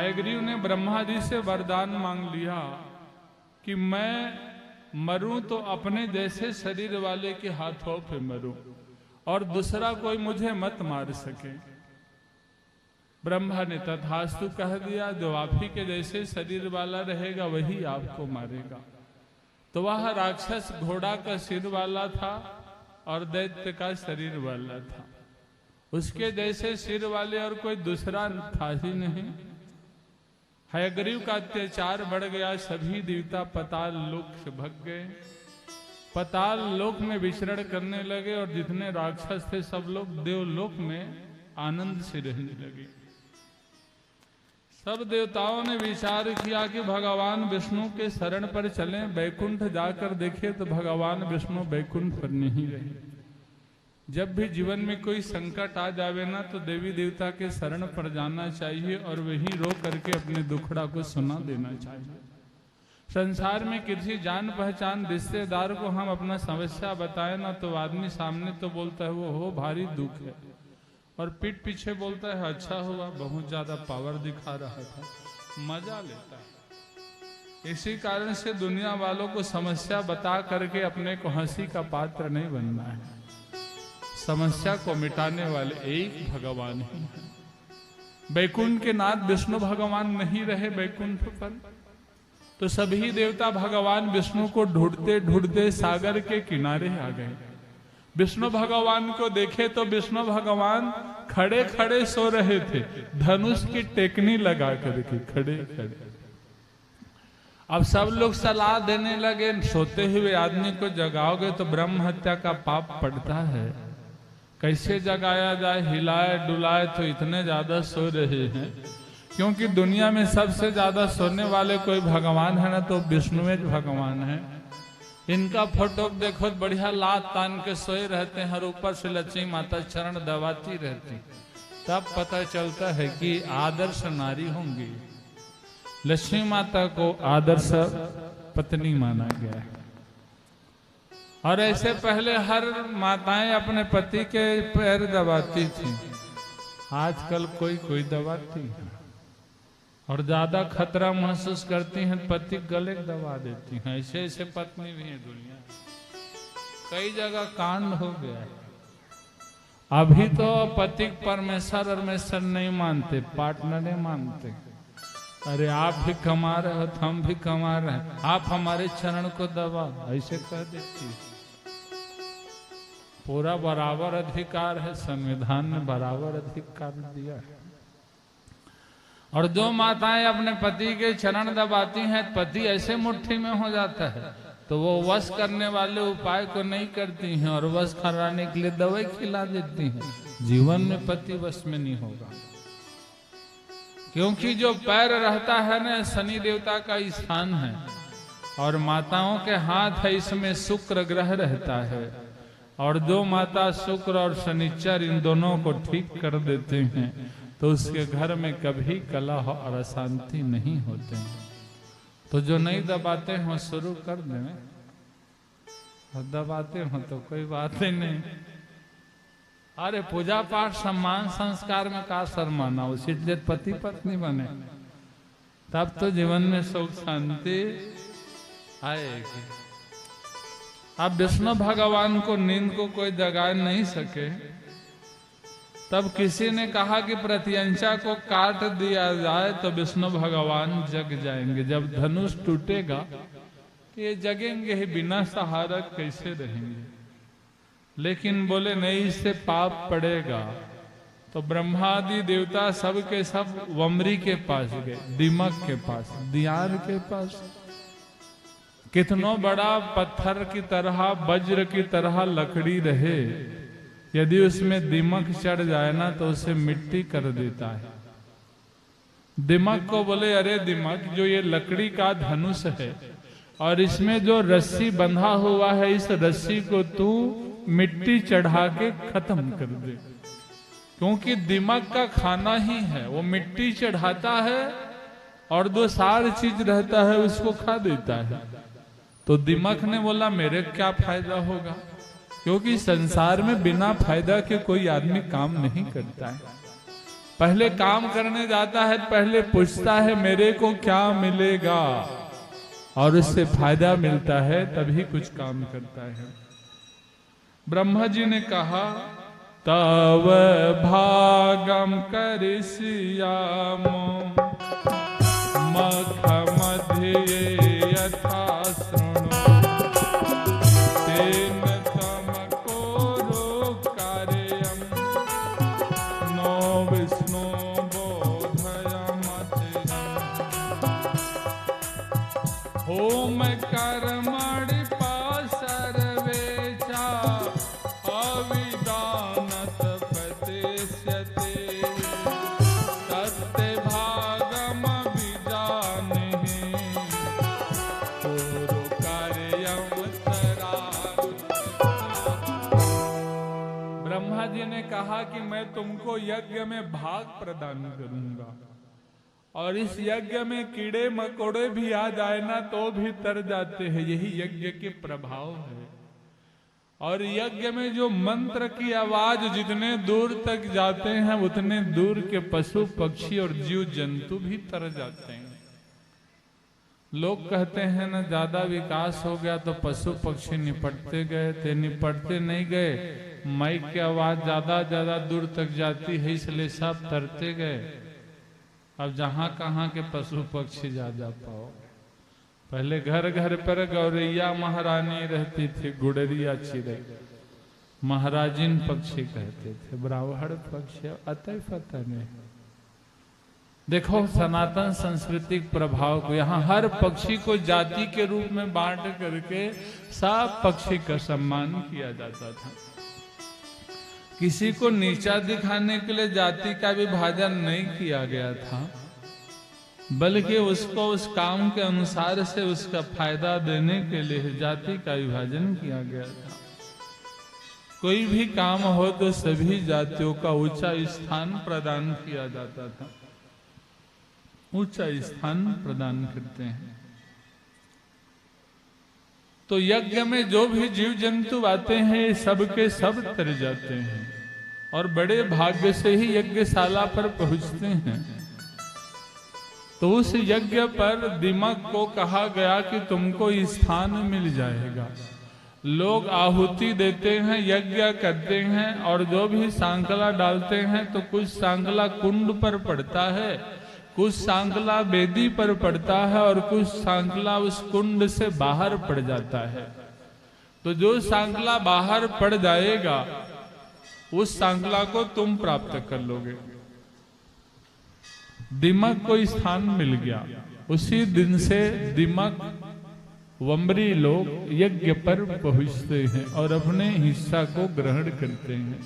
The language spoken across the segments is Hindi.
हयग्रीव ने ब्रह्मा जी से वरदान मांग लिया कि मैं मरूं तो अपने जैसे शरीर वाले के हाथों पे मरूं और दूसरा कोई मुझे मत मार सके। ब्रह्मा ने तथास्तु कह दिया, जो आप ही के जैसे शरीर वाला रहेगा वही आपको मारेगा। तो वह राक्षस घोड़ा का सिर वाला था और दैत्य का शरीर वाला था। उसके जैसे सिर वाले और कोई दूसरा था ही नहीं। हयग्रीव का अत्याचार बढ़ गया, सभी देवता पाताल लोक से भग गए, पाताल लोक में विचरण करने लगे और जितने राक्षस थे सब लोग देवलोक में आनंद से रहने लगे। सब देवताओं ने विचार किया कि भगवान विष्णु के शरण पर चलें, वैकुंठ जाकर देखें तो भगवान विष्णु वैकुंठ पर नहीं रहे। जब भी जीवन में कोई संकट आ जावे ना तो देवी देवता के शरण पर जाना चाहिए और वहीं रो करके अपने दुखड़ा को सुना देना चाहिए। संसार में किसी जान पहचान रिश्तेदार को हम अपना समस्या बताए ना तो आदमी सामने तो बोलता है वो हो भारी दुख है, और पीठ पीछे बोलता है अच्छा हुआ, बहुत ज्यादा पावर दिखा रहा था, मजा लेता है। इसी कारण से दुनिया वालों को समस्या बता करके अपने को हंसी का पात्र नहीं बनना है। समस्या को मिटाने वाले एक भगवान ही हैं। वैकुंठ के नाथ विष्णु भगवान नहीं रहे वैकुंठ पर, तो सभी देवता भगवान विष्णु को ढूंढते ढूंढते सागर के किनारे आ गए। विष्णु भगवान को देखे तो विष्णु भगवान खड़े खड़े सो रहे थे, धनुष की टेकनी लगा करके खड़े खड़े। अब सब लोग सलाह देने लगे, सोते हुए आदमी को जगाओगे तो ब्रह्म हत्या का पाप पड़ता है, कैसे जगाया जाए, हिलाए डुलाए तो इतने ज्यादा सो रहे हैं। क्योंकि दुनिया में सबसे ज्यादा सोने वाले कोई भगवान है ना तो विष्णु भगवान है। इनका फोटो देखो, बढ़िया लात तान के सोए रहते हैं और ऊपर से लक्ष्मी माता चरण दबाती रहती, तब पता चलता है कि आदर्श नारी होंगी। लक्ष्मी माता को आदर्श पत्नी माना गया है। और ऐसे पहले हर माताएं अपने पति के पैर दबाती थी, आजकल कोई कोई दबाती है। और ज्यादा खतरा महसूस करती हैं पति गले दबा देती हैं। ऐसे ऐसे पत्नी भी है दुनिया, कई जगह कांड हो गया है। अभी तो पति परमेश्वर और नहीं मानते, पार्टनर मानते। अरे आप भी कमा रहे हो तो हम भी कमा रहे हैं, आप हमारे चरण को दबा, ऐसे कह देती है। पूरा बराबर अधिकार है, संविधान ने बराबर अधिकार दिया है। और जो माताएं अपने पति के चरण दबाती हैं, पति ऐसे मुट्ठी में हो जाता है तो वो वश करने वाले उपाय को नहीं करती हैं और वश कराने के लिए दवाई खिला देती हैं। जीवन में पति वश में नहीं होगा, क्योंकि जो पैर रहता है ना शनि देवता का स्थान है और माताओं के हाथ है, इसमें शुक्र ग्रह रहता है। और जो माता शुक्र और शनिचर इन दोनों को ठीक कर देते हैं तो उसके घर में कभी कलह और अशांति नहीं होते हैं। तो जो नहीं दबाते हो शुरू कर दें, और दबाते हो तो कोई बात ही नहीं। अरे पूजा पाठ सम्मान संस्कार में का शर्माना, उसी पति पत्नी बने तब तो जीवन में सुख शांति आएगी। अब विष्णु भगवान को नींद को कोई जगा नहीं सके, तब किसी ने कहा कि प्रत्यंचा को काट दिया जाए तो विष्णु भगवान जग जाएंगे। जब धनुष टूटेगा तो ये जगेंगे ही, बिना सहारा कैसे रहेंगे। लेकिन बोले नहीं, इससे पाप पड़ेगा। तो ब्रह्मादि देवता सब के सब वमरी के पास गए, दिमक के पास, दियार के पास। कितनो बड़ा पत्थर की तरह वज्र की तरह लकड़ी रहे, यदि उसमें दिमक चढ़ जाए ना तो उसे मिट्टी कर देता है। दिमक को बोले अरे दिमक, जो ये लकड़ी का धनुष है और इसमें जो रस्सी बंधा हुआ है, इस रस्सी को तू मिट्टी चढ़ा के खत्म कर दे। क्योंकि दिमक का खाना ही है, वो मिट्टी चढ़ाता है और जो सार चीज रहता है उसको खा देता है। तो दिमक ने बोला मेरे क्या फायदा होगा, क्योंकि संसार में बिना फायदा के कोई आदमी काम नहीं करता है। पहले काम करने जाता है, पहले पूछता है मेरे को क्या मिलेगा, और उससे फायदा मिलता है तभी कुछ काम करता है। ब्रह्मा जी ने कहा तव भागम करिष्यामो मख मध्ये यथा शृणु तेन तम कुरु कार्यम नो विष्णु बोधयमतिरम्। होम कर्मणि सर्वेचा अविदानत प्रतिष्यते तत्ते भागम विजानहि कुरु कार्यम तरावि। ब्रह्मा जी ने कहा कि मैं तुमको यज्ञ में भाग प्रदान करूंगा, और इस यज्ञ में कीड़े मकोड़े भी आ जाए ना तो भी तर जाते हैं, यही यज्ञ के प्रभाव है। और यज्ञ में जो मंत्र की आवाज जितने दूर तक जाते हैं उतने दूर के पशु पक्षी और जीव जंतु भी तर जाते हैं। लोग कहते हैं ना ज्यादा विकास हो गया तो पशु पक्षी निपटते गए थे, निपटते नहीं गए, माइक की आवाज ज्यादा दूर तक जाती है इसलिए सब तरते गए। अब जहां कहां के पशु पक्षी जा पाओ। पहले घर घर पर गौरैया महारानी रहती थी, गुड़रिया चिड़ै महाराजिन पक्षी कहते थे, ब्राह्मण पक्षी अतः पता नहीं। देखो सनातन सांस्कृतिक प्रभाव को, यहाँ हर पक्षी को जाति के रूप में बांट करके सब पक्षी का सम्मान किया जाता था। किसी को नीचा दिखाने के लिए जाति का विभाजन नहीं किया गया था, बल्कि उसको उस काम के अनुसार से उसका फायदा देने के लिए जाति का विभाजन किया गया था। कोई भी काम हो तो सभी जातियों का ऊंचा स्थान प्रदान किया जाता था, ऊंचा स्थान प्रदान करते हैं। तो यज्ञ में जो भी जीव जंतु आते हैं सब के सब तर जाते हैं और बड़े भाग्य से ही यज्ञशाला पर पहुंचते हैं। तो उस यज्ञ पर दिमक को कहा गया कि तुमको स्थान मिल जाएगा। लोग आहुति देते हैं, यज्ञ करते हैं, और जो भी सांकला डालते हैं तो कुछ सांकला कुंड पर पड़ता है, कुछ सांकला वेदी पर पड़ता है, और कुछ सांकला उस कुंड से बाहर पड़ जाता है। तो जो सांकला बाहर पड़ जाएगा उस सांकला को तुम प्राप्त कर लोगे। दिमक को स्थान मिल गया। उसी दिन से दिमक वंबरी लोग यज्ञ पर पहुंचते हैं और अपने हिस्सा को ग्रहण करते हैं।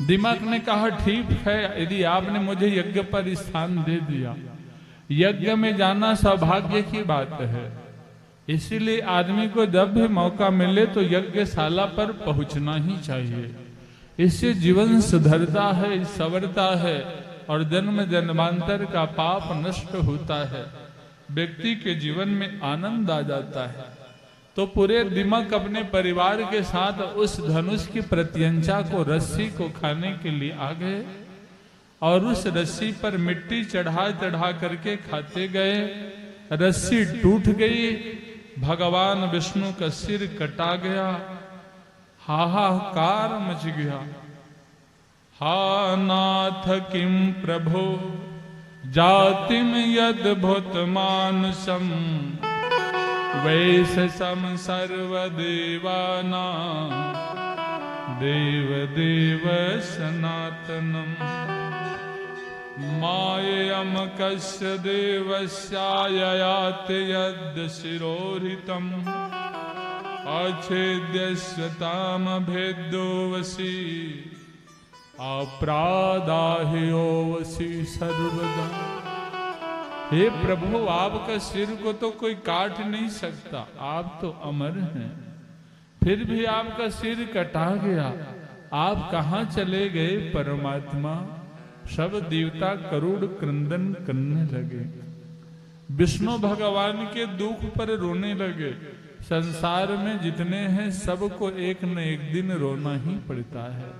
दिमक ने कहा ठीक है, यदि आपने मुझे यज्ञ पर स्थान दे दिया, यज्ञ में जाना सौभाग्य की बात है, इसीलिए आदमी को जब भी मौका मिले तो यज्ञशाला पर पहुंचना ही चाहिए। इससे जीवन सुधरता है, संवरता है और जन्म जन्मांतर का पाप नष्ट होता है, व्यक्ति के जीवन में आनंद आ जाता है। तो पूरे दिमक अपने परिवार के साथ उस धनुष की प्रत्यंचा को, रस्सी को खाने के लिए आ गए और उस रस्सी पर मिट्टी चढ़ा चढ़ा करके खाते गए। रस्सी टूट गई, भगवान विष्णु का सिर कटा गया, हाहाकार मच गया। हा नाथ किम प्रभो जातिम यद्भुत मानुषम वैस सम सर्वदेवाना देव देव सनातनम मायम कस्य देवस्याययात यद् शिरोहितम अच्छेद्यस्वताम भेदो वसी अपराधाह्योवसी सर्वदा। हे प्रभु, आपका सिर को तो कोई काट नहीं सकता, आप तो अमर हैं, फिर भी आपका सिर कटा गया। आप कहाँ चले गए परमात्मा? सब देवता करोड़ क्रंदन करने लगे, विष्णु भगवान के दुख पर रोने लगे। संसार में जितने हैं सबको एक न एक दिन रोना ही पड़ता है।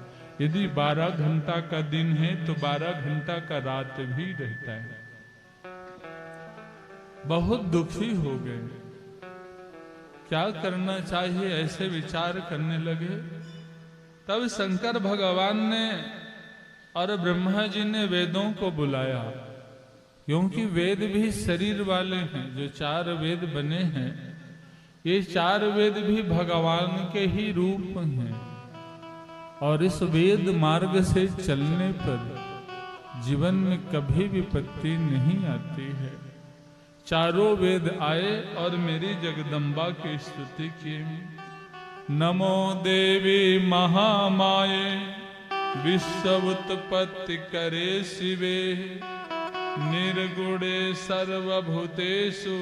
यदि 12 घंटा का दिन है तो 12 घंटा का रात भी रहता है। बहुत दुखी हो गए, क्या करना चाहिए ऐसे विचार करने लगे। तब शंकर भगवान ने और ब्रह्मा जी ने वेदों को बुलाया, क्योंकि वेद भी शरीर वाले हैं। जो 4 वेद बने हैं, ये 4 वेद भी भगवान के ही रूप हैं। और इस वेद मार्ग से चलने पर जीवन में कभी विपत्ति नहीं आती है। चारों वेद आए और मेरी जगदम्बा की स्तुति की। नमो देवी महामाये विश्व उत्पत्ति करे शिवे, निर्गुणे सर्वभूतेषु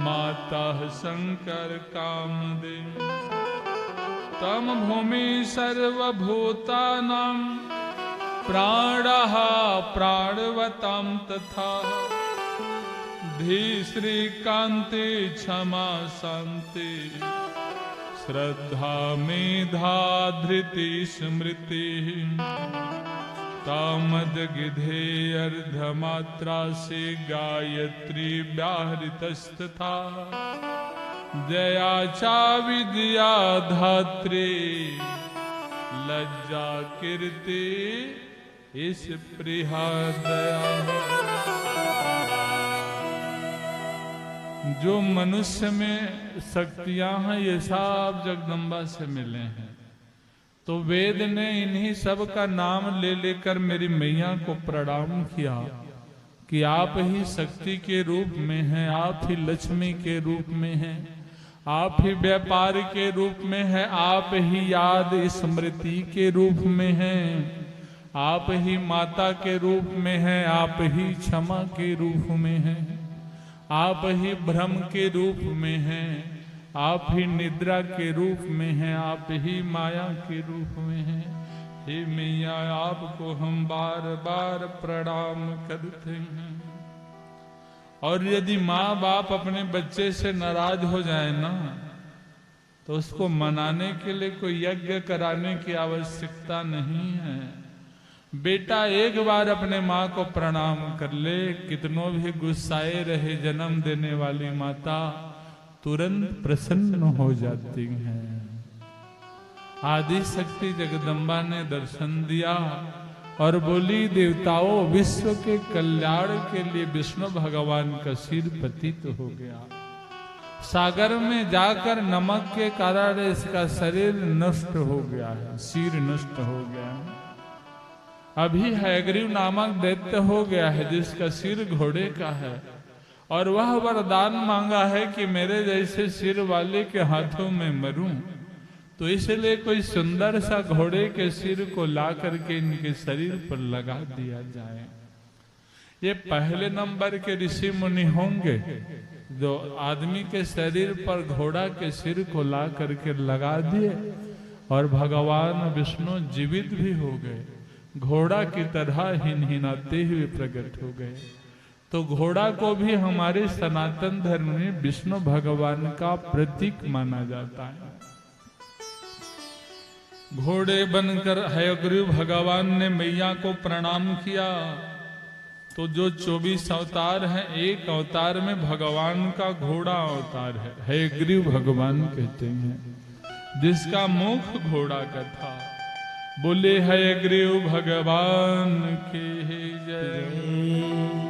माता शंकर कामदे। तम भूमि सर्वभूतानां प्राणः प्राणवतां तथा, धी श्रीकांति क्षमा शांति, श्रद्धा मेधा धृति स्मृति, कामद गिधे अर्धमात्रा से गायत्री व्याहृतस्तथा, दया चा विद्या धात्री, लज्जा कीर्ति इस प्रिया दया। जो मनुष्य में शक्तियां हैं ये सब जगदम्बा से मिले हैं। तो वेद ने इन्हीं सब का नाम ले लेकर मेरी मैया को प्रणाम किया कि आप ही शक्ति के रूप में हैं, आप ही लक्ष्मी के रूप में हैं, आप ही व्यापार के रूप में है, आप ही याद स्मृति के रूप में हैं, आप ही माता के रूप में हैं, आप ही क्षमा के रूप में हैं, आप ही भ्रम के रूप में हैं, आप ही निद्रा के रूप में हैं, आप ही माया के रूप में हैं। हे मैया आपको हम बार बार प्रणाम करते हैं। और यदि माँ बाप अपने बच्चे से नाराज हो जाए ना, तो उसको मनाने के लिए कोई यज्ञ कराने की आवश्यकता नहीं है। बेटा एक बार अपने माँ को प्रणाम कर ले, कितनों भी गुस्साए रहे जन्म देने वाली माता तुरंत प्रसन्न हो जाती हैं। आदि शक्ति जगदम्बा ने दर्शन दिया और बोली, देवताओं विश्व के कल्याण के लिए विष्णु भगवान का सिर पतित हो गया। सागर में जाकर नमक के कारण इसका शरीर नष्ट हो गया है, सिर नष्ट हो गया है। अभी हयग्रीव नामक दैत्य हो गया है जिसका सिर घोड़े का है, और वह वरदान मांगा है कि मेरे जैसे सिर वाले के हाथों में मरूं। तो इसलिए कोई सुंदर सा घोड़े के सिर को ला करके इनके शरीर पर लगा दिया जाए। ये पहले नंबर के ऋषि मुनि होंगे जो आदमी के शरीर पर घोड़ा के सिर को ला करके लगा दिए और भगवान विष्णु जीवित भी हो गए, घोड़ा की तरह हिनहिनाते हुए प्रकट हो गए। तो घोड़ा को भी हमारे सनातन धर्म में विष्णु भगवान का प्रतीक माना जाता है। घोड़े बनकर हयग्रीव भगवान ने मैया को प्रणाम किया। तो जो 24 अवतार हैं, एक अवतार में भगवान का घोड़ा अवतार है, हयग्रीव भगवान कहते हैं, जिसका मुख घोड़ा का था। बोले हयग्रीव भगवान की जय।